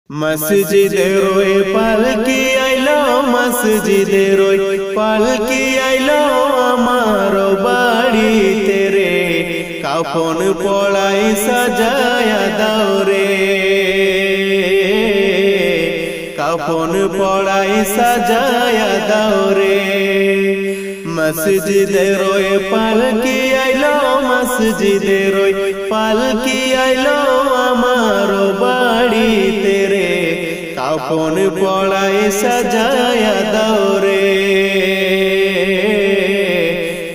মসজিদের ওই পালকি আইলো, মসজিদের ওই পালকি আইলো আমার বাড়িতে রে, কাফন পড়াই সাজায়া দাও রে, কাফন পড়াই সাজায়া দাও রে। মসজিদের ওই পালকি আইলো, মসজিদের ওই পালকি আইলো আমার বাড়িতে রে, কাফন পড়াই সাজায়া দাও রে,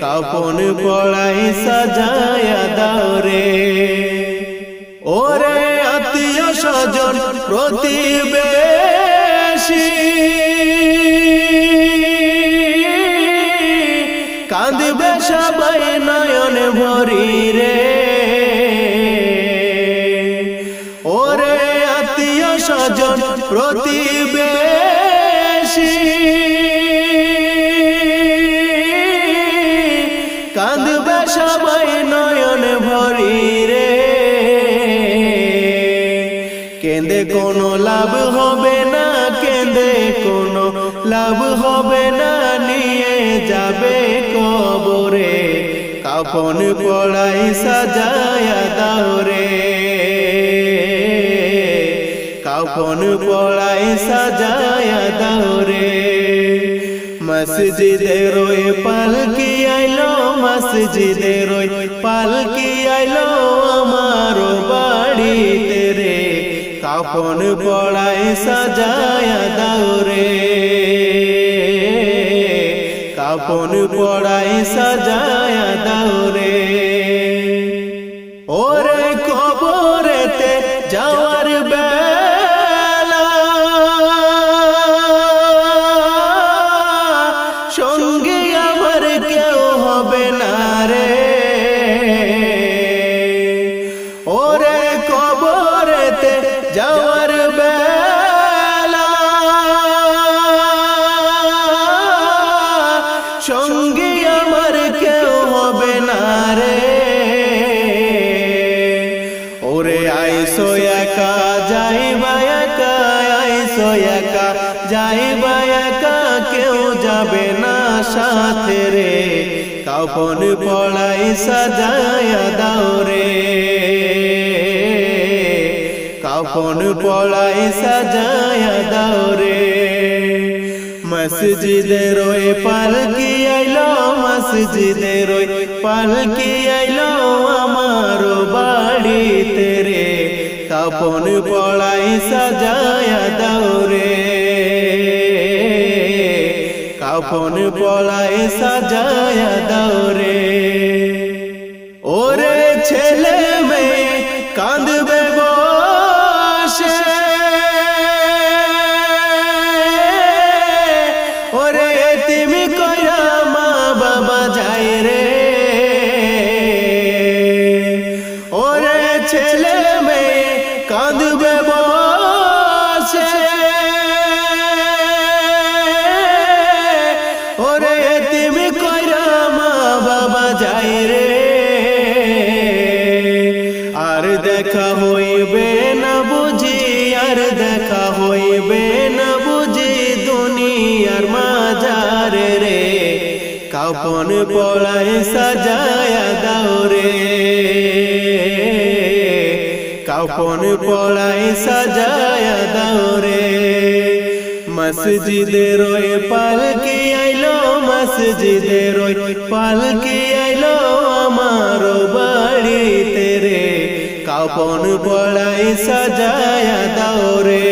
কাফন পড়াই সাজায়া দাও রে। ওরে আত্মীয় স্বজন প্রতিবেশী কাঁদবে সবাই নয়ন ভরি রে, ওরে আত্মীয় স্বজন প্রতিবেশী কাঁদবে সবাই নয়ন ভরি রে। কেঁদে কোনো লাভ হবে না, কেঁদে কোনো লাভ হবে না, নিয়ে যাবে কবরে, কাফন পড়াই সাজায়া দাও রে, কাফন পড়াই সাজায়া দাও রে। মসজিদের ওই পালকি আইলো, মসজিদের ওই পালকি আইলো আমার বাড়িতে রে, কাফন পড়াই সাজায়া দাও রে, কাফন পড়াই সাজায়া দাও রে। ওরে কবরেতে যাওয়ার বেলা সঙ্গী আমার কেউ হবে না রে, ওরে কবরেতে যাওয়ার বেলা সঙ্গী আমার কেউ হবে না রে। ওরে আইসো একা যাইবা একা, আইসো একা যাইবা একা, কেউ যাবে না সাথে রে, কাফন পড়াই সাজায়া দাও রে, কাফন পড়াই সাজায়া দাও রে। মসজিদের ওই পালকি আইলো, মসজিদের ওই পালকি আইলো আমার বাড়িতে রে, কাফন পড়াই সাজায়া দাও রে, কাফন পড়াই সাজায়া দাও রে। ওরে ছেলে মেয়ে কাঁদবে বসে, ওরে এতিমি কইরা মা বাবা যায় রে, ওরে ছেলে মেয়ে কাঁদবে বসে, ওরে এতিমি কইরা মা বাবা যায় রে। আর দেখা হইবে না বুঝি, আর দেখা হইবে না বুঝি দুনিয়ার মাঝারে রে, কাফন পড়াই সাজায়া দাও রে, কাফন পড়াই সাজায়া দাও রে। মসজিদের ওই পালকি আইলো, মসজিদের ওই পালকি আইলো আমার বাড়িতে রে, কাফন পড়াই সাজায়া দাও রে,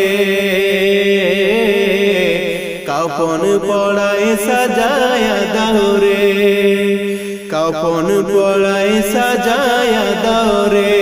কাফন পড়াই সাজায়া দাও রে, কাফন পড়াই সাজায়া দাও রে।